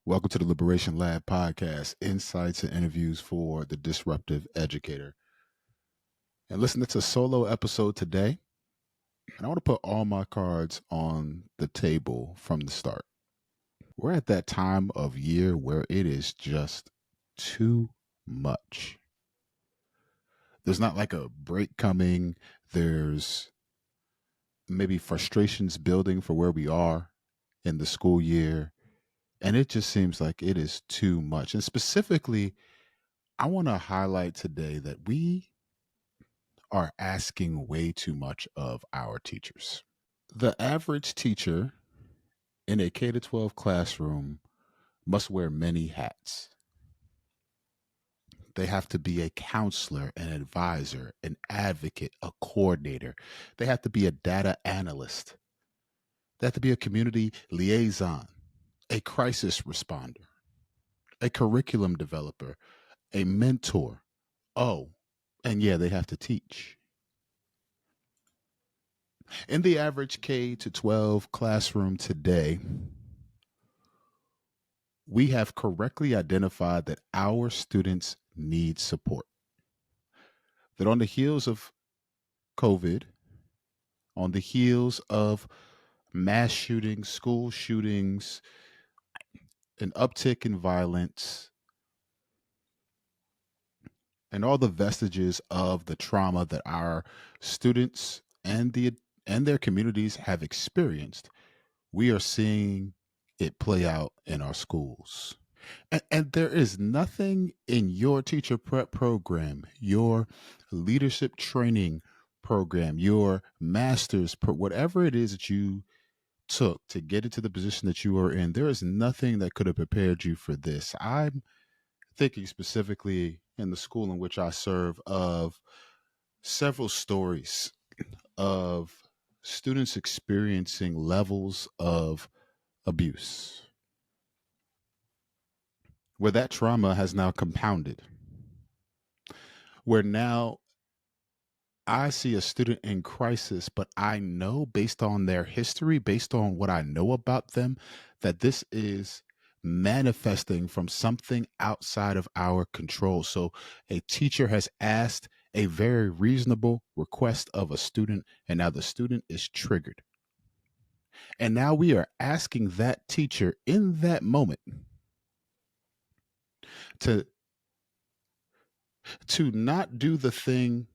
Welcome to the Liberation Lab podcast, insights and interviews for the disruptive educator. And listen, it's a solo episode today, and I want to put all my cards on the table from the start. We're at that time of year where it is just too much. There's not like a break coming, there's maybe frustrations building for where we are in the school year, and it just seems like it is too much. And specifically, I want to highlight today that we are asking way too much of our teachers. The average teacher in a K to 12 classroom must wear many hats. They have to be a counselor, an advisor, an advocate, a coordinator. They have to be a data analyst. They have to be a community liaison, a crisis responder, a curriculum developer, a mentor. Oh, and yeah, they have to teach. In the average K to 12 classroom today, we have correctly identified that our students need support. That on the heels of COVID, on the heels of mass shootings, school shootings, an uptick in violence, and all the vestiges of the trauma that our students and their communities have experienced, we are seeing it play out in our schools. And there is nothing in your teacher prep program, your leadership training program, your master's, whatever it is that you took to get into the position that you are in, there is nothing that could have prepared you for this. I'm thinking specifically in the school in which I serve of several stories of students experiencing levels of abuse where that trauma has now compounded, where now I see a student in crisis, but I know based on their history, based on what I know about them, that this is manifesting from something outside of our control. So a teacher has asked a very reasonable request of a student, and now the student is triggered. And now we are asking that teacher in that moment to not do the thing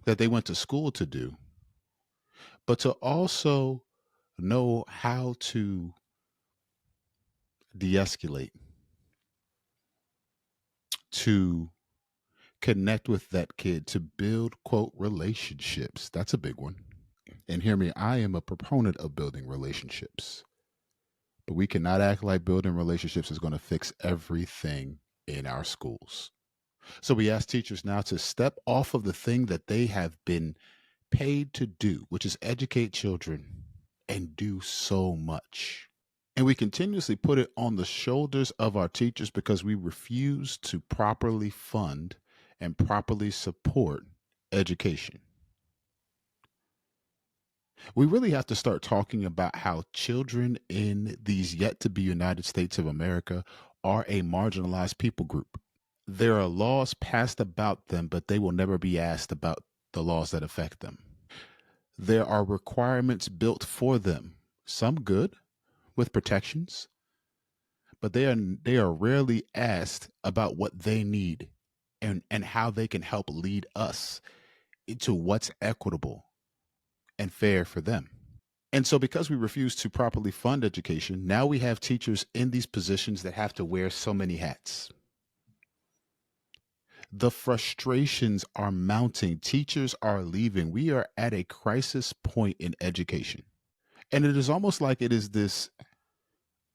that they went to school to do, but to also know how to de-escalate, to connect with that kid, to build quote relationships. That's a big one. And hear me, I am a proponent of building relationships, but we cannot act like building relationships is going to fix everything in our schools. So we ask teachers now to step off of the thing that they have been paid to do, which is educate children, and do so much. And we continuously put it on the shoulders of our teachers because we refuse to properly fund and properly support education. We really have to start talking about how children in these yet to be United States of America are a marginalized people group. There are laws passed about them, but they will never be asked about the laws that affect them. There are requirements built for them, some good with protections, but they are rarely asked about what they need and how they can help lead us into what's equitable and fair for them. And so because we refuse to properly fund education, now we have teachers in these positions that have to wear so many hats. The frustrations are mounting. Teachers are leaving. We are at a crisis point in education. And it is almost like it is this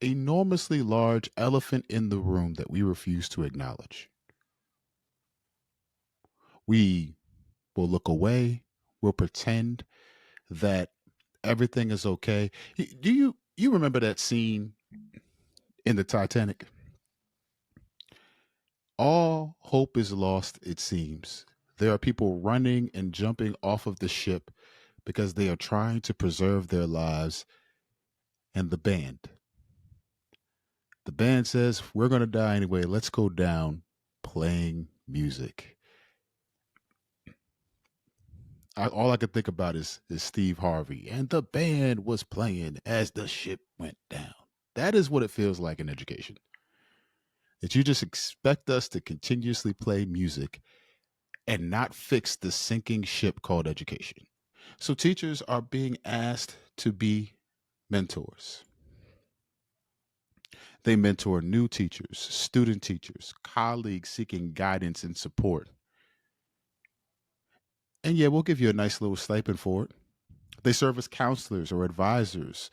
enormously large elephant in the room that we refuse to acknowledge. We will look away, we'll pretend that everything is okay. Do you remember that scene in the Titanic? All hope is lost, it seems. There are people running and jumping off of the ship because they are trying to preserve their lives, and the band, The band says, we're going to die anyway. Let's go down playing music. All I could think about is Steve Harvey. And the band was playing as the ship went down. That is what it feels like in education. That you just expect us to continuously play music and not fix the sinking ship called education. So teachers are being asked to be mentors. They mentor new teachers, student teachers, colleagues seeking guidance and support. And yeah, we'll give you a nice little stipend for it. They serve as counselors or advisors.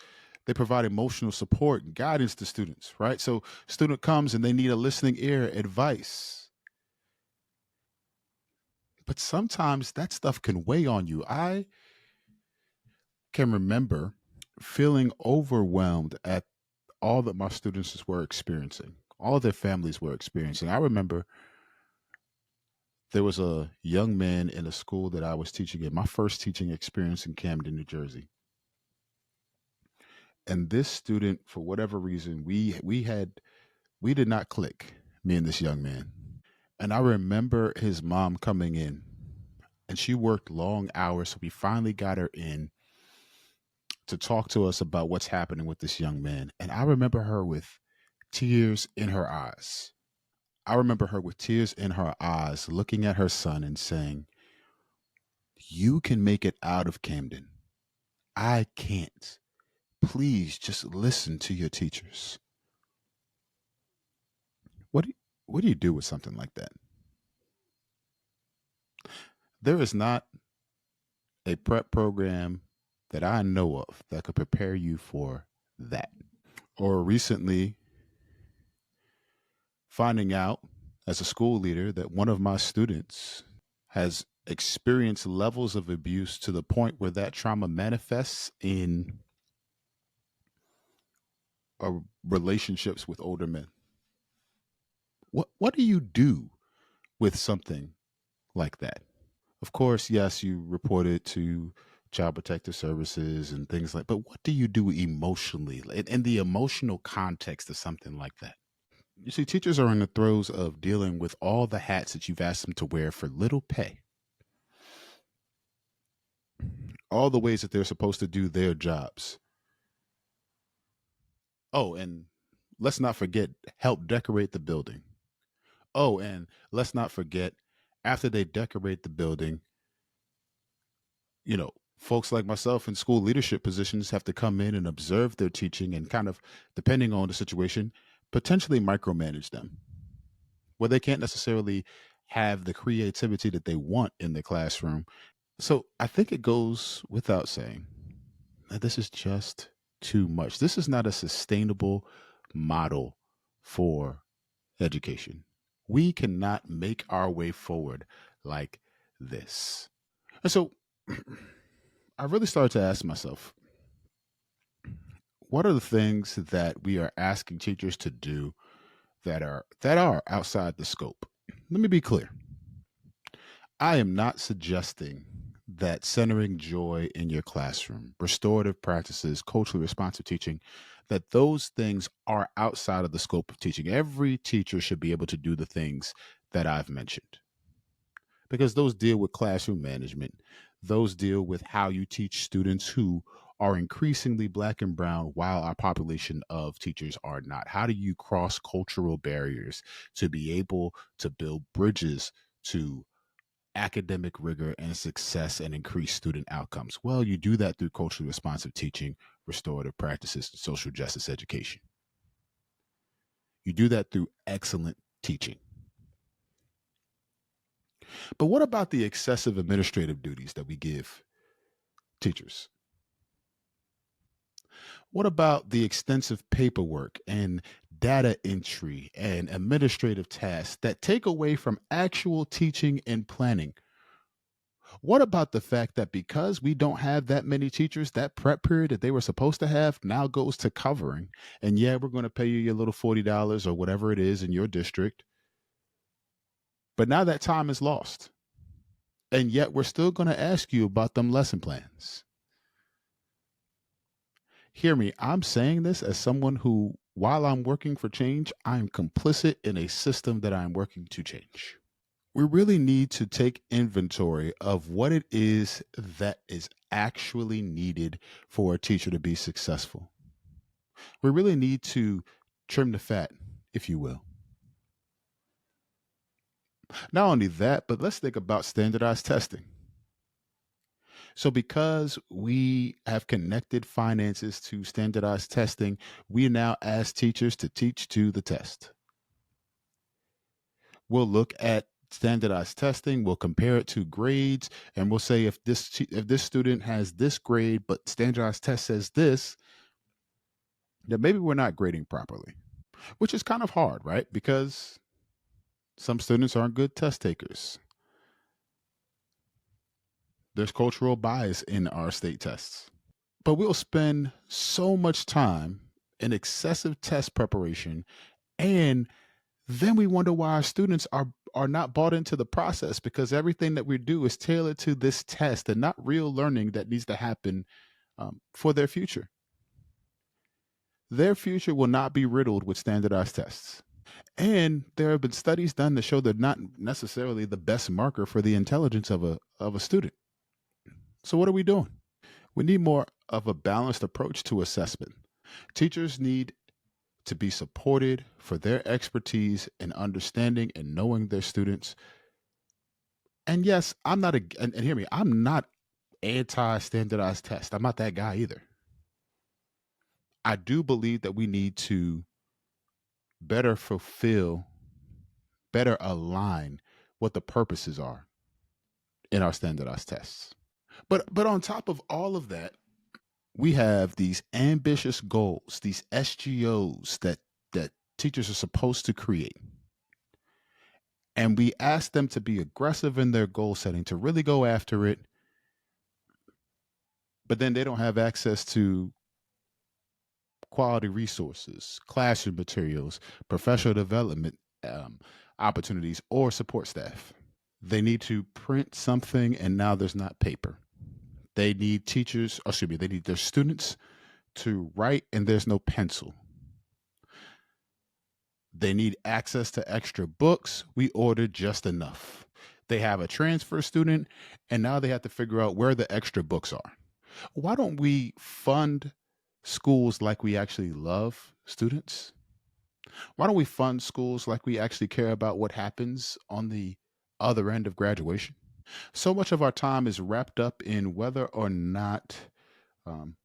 They provide emotional support and guidance to students, right? So student comes and they need a listening ear, advice. But sometimes that stuff can weigh on you. I can remember feeling overwhelmed at all that my students were experiencing, all their families were experiencing. I remember there was a young man in a school that I was teaching in, my first teaching experience in Camden, New Jersey. And this student, for whatever reason, we did not click, me and this young man. And I remember his mom coming in and she worked long hours. So we finally got her in to talk to us about what's happening with this young man. And I remember her with tears in her eyes. I remember her with tears in her eyes looking at her son and saying, "You can make it out of Camden. I can't. Please just listen to your teachers." What do you, what do you do with something like that? There is not a prep program that I know of that could prepare you for that. Or recently finding out as a school leader that one of my students has experienced levels of abuse to the point where that trauma manifests in relationships with older men. What do you do with something like that? Of course, yes, you report it to child protective services and things like, but what do you do emotionally in the emotional context of something like that? You see, teachers are in the throes of dealing with all the hats that you've asked them to wear for little pay, all the ways that they're supposed to do their jobs. Oh, and let's not forget, help decorate the building. Oh, and let's not forget, after they decorate the building, folks like myself in school leadership positions have to come in and observe their teaching and kind of, depending on the situation, potentially micromanage them, where they can't necessarily have the creativity that they want in the classroom. So I think it goes without saying that this is just too much. This is not a sustainable model for education. We cannot make our way forward like this. And so I really started to ask myself, what are the things that we are asking teachers to do that are outside the scope? Let me be clear. I am not suggesting that centering joy in your classroom, restorative practices, culturally responsive teaching, that those things are outside of the scope of teaching. Every teacher should be able to do the things that I've mentioned because those deal with classroom management. Those deal with how you teach students who are increasingly black and brown while our population of teachers are not. How do you cross cultural barriers to be able to build bridges to academic rigor and success and increase student outcomes? Well, you do that through culturally responsive teaching, restorative practices, and social justice education. You do that through excellent teaching. But what about the excessive administrative duties that we give teachers? What about the extensive paperwork and data entry and administrative tasks that take away from actual teaching and planning? What about the fact that because we don't have that many teachers, that prep period that they were supposed to have now goes to covering? And yeah, we're going to pay you your little $40 or whatever it is in your district. But now that time is lost. And yet we're still going to ask you about them lesson plans. Hear me, I'm saying this as someone who While I'm working for change, I'm complicit in a system that I'm working to change. We really need to take inventory of what it is that is actually needed for a teacher to be successful. We really need to trim the fat, if you will. Not only that, but let's think about standardized testing. So, because we have connected finances to standardized testing, we now ask teachers to teach to the test. We'll look at standardized testing, we'll compare it to grades, and we'll say if this student has this grade, but standardized test says this, then maybe we're not grading properly, which is kind of hard, right? Because some students aren't good test takers. There's cultural bias in our state tests. But we'll spend so much time in excessive test preparation, and then we wonder why our students are not bought into the process, because everything that we do is tailored to this test and not real learning that needs to happen for their future. Their future will not be riddled with standardized tests. And there have been studies done to show they're not necessarily the best marker for the intelligence of a student. So what are we doing? We need more of a balanced approach to assessment. Teachers need to be supported for their expertise in understanding and knowing their students. And yes, I'm not and hear me, I'm not anti standardized test. I'm not that guy either. I do believe that we need to better fulfill, better align what the purposes are in our standardized tests. But on top of all of that, we have these ambitious goals, these SGOs that teachers are supposed to create. And we ask them to be aggressive in their goal setting, to really go after it, but then they don't have access to quality resources, classroom materials, professional development opportunities, or support staff. They need to print something, and now there's not paper. They need teachers, or excuse me, they need their students to write, and there's no pencil. They need access to extra books. We ordered just enough. They have a transfer student, and now they have to figure out where the extra books are. Why don't we fund schools like we actually love students? Why don't we fund schools like we actually care about what happens on the other end of graduation? So much of our time is wrapped up in whether or not, um,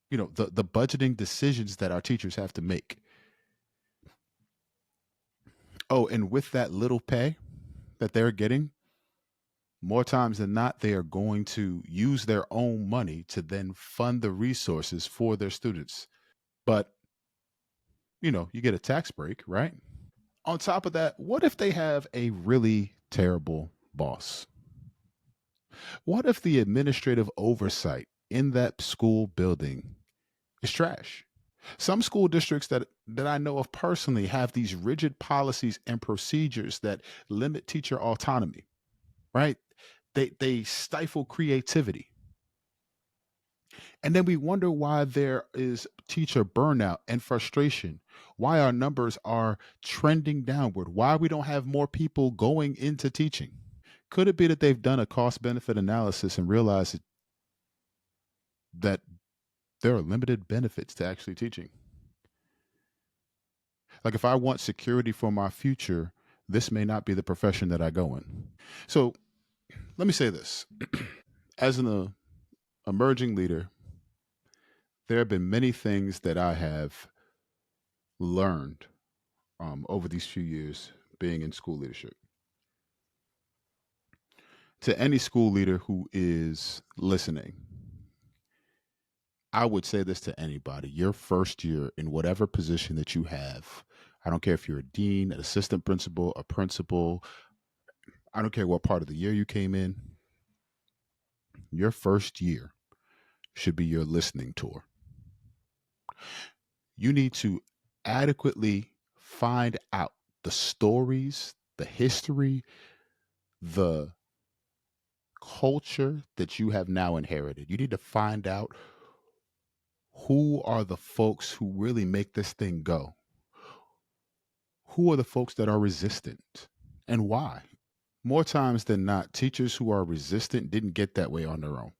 the budgeting decisions that our teachers have to make. Oh, and with that little pay that they're getting, more times than not, they are going to use their own money to then fund the resources for their students. But, you get a tax break, right? On top of that, what if they have a really terrible boss? What if the administrative oversight in that school building is trash? Some school districts that I know of personally have these rigid policies and procedures that limit teacher autonomy, right? They stifle creativity. And then we wonder why there is teacher burnout and frustration, why our numbers are trending downward, why we don't have more people going into teaching. Could it be that they've done a cost benefit analysis and realized that there are limited benefits to actually teaching? Like, if I want security for my future, this may not be the profession that I go in. So let me say this. As an emerging leader, there have been many things that I have learned over these few years being in school leadership. To any school leader who is listening, I would say this to anybody: your first year in whatever position that you have, I don't care if you're a dean, an assistant principal, a principal, I don't care what part of the year you came in, your first year should be your listening tour. You need to adequately find out the stories, the history, the culture that you have now inherited. You need to find out Who are the folks who really make this thing go? Who are the folks that are resistant and why? More times than not, teachers who are resistant didn't get that way on their own.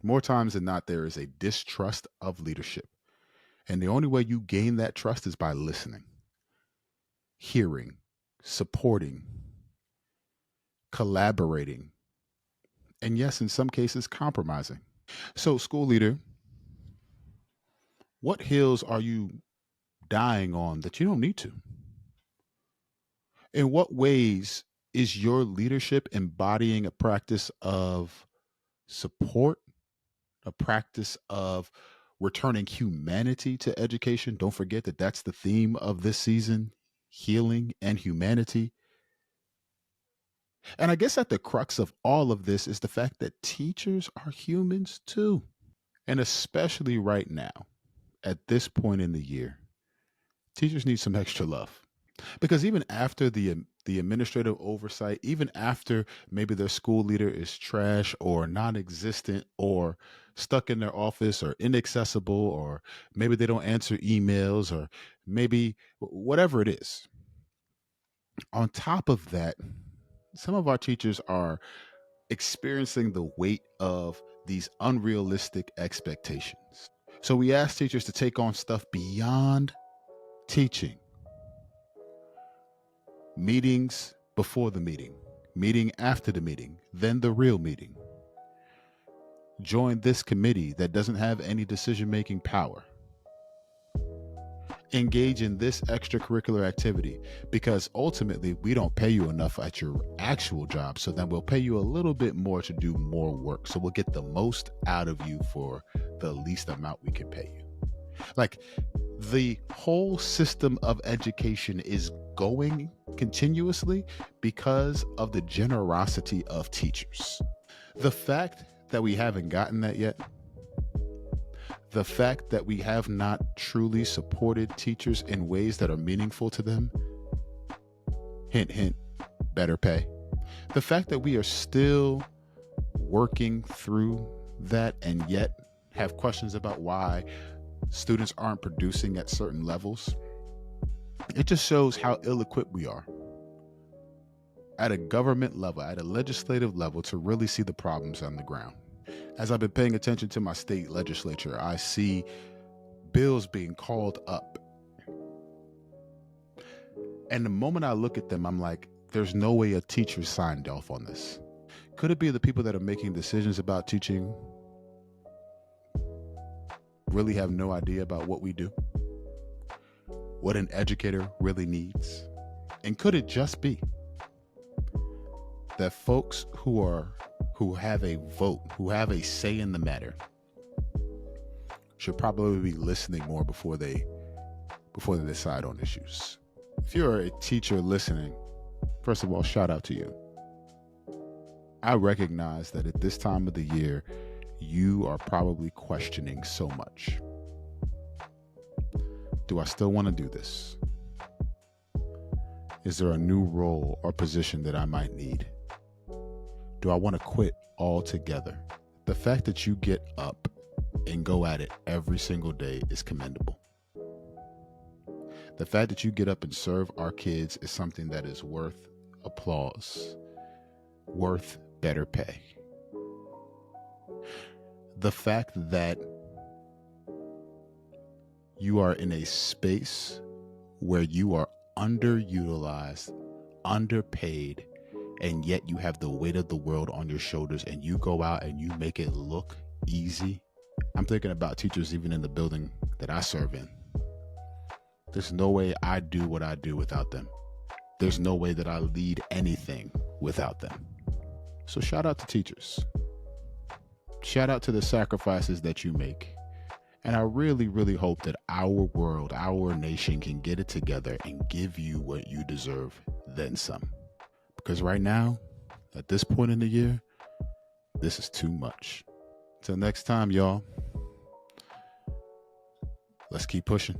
More times than not, there is a distrust of leadership. And the only way you gain that trust is by listening, hearing, supporting, collaborating, and yes, in some cases, compromising. So, school leader, what hills are you dying on that you don't need to? In what ways is your leadership embodying a practice of support, a practice of returning humanity to education? Don't forget that that's the theme of this season, healing and humanity. And I guess at the crux of all of this is the fact that teachers are humans too. And especially right now, at this point in the year, teachers need some extra love. Because even after the administrative oversight, even after maybe their school leader is trash or non-existent or stuck in their office or inaccessible, or maybe they don't answer emails, or maybe whatever it is, on top of that, some of our teachers are experiencing the weight of these unrealistic expectations. So we ask teachers to take on stuff beyond teaching: meetings before the meeting, meeting after the meeting, then the real meeting. Join this committee that doesn't have any decision making power. Engage in this extracurricular activity, because ultimately we don't pay you enough at your actual job. So then we'll pay you a little bit more to do more work. So we'll get the most out of you for the least amount we can pay you. Like, the whole system of education is going continuously because of the generosity of teachers. The fact that we haven't gotten that yet, the fact that we have not truly supported teachers in ways that are meaningful to them, hint, hint, better pay. The fact that we are still working through that and yet have questions about why students aren't producing at certain levels, it just shows how ill-equipped we are at a government level, at a legislative level, to really see the problems on the ground. As I've been paying attention to my state legislature, I see bills being called up. And the moment I look at them, I'm like, there's no way a teacher signed off on this. Could it be the people that are making decisions about teaching really have no idea about what we do, what an educator really needs? And could it just be that folks who have a vote, who have a say in the matter, should probably be listening more before they decide on issues? If you're a teacher listening, first of all, shout out to you. I recognize that at this time of the year, you are probably questioning so much. Do I still want to do this? Is there a new role or position that I might need? Do I want to quit altogether? The fact that you get up and go at it every single day is commendable. The fact that you get up and serve our kids is something that is worth applause, worth better pay. The fact that you are in a space where you are underutilized, underpaid, and yet you have the weight of the world on your shoulders and you go out and you make it look easy. I'm thinking about teachers even in the building that I serve in. There's no way I do what I do without them. There's no way that I lead anything without them. So shout out to teachers. Shout out to the sacrifices that you make. And I really, really hope that our world, our nation can get it together and give you what you deserve, then some. Because right now, at this point in the year, this is too much. Till next time, y'all. Let's keep pushing.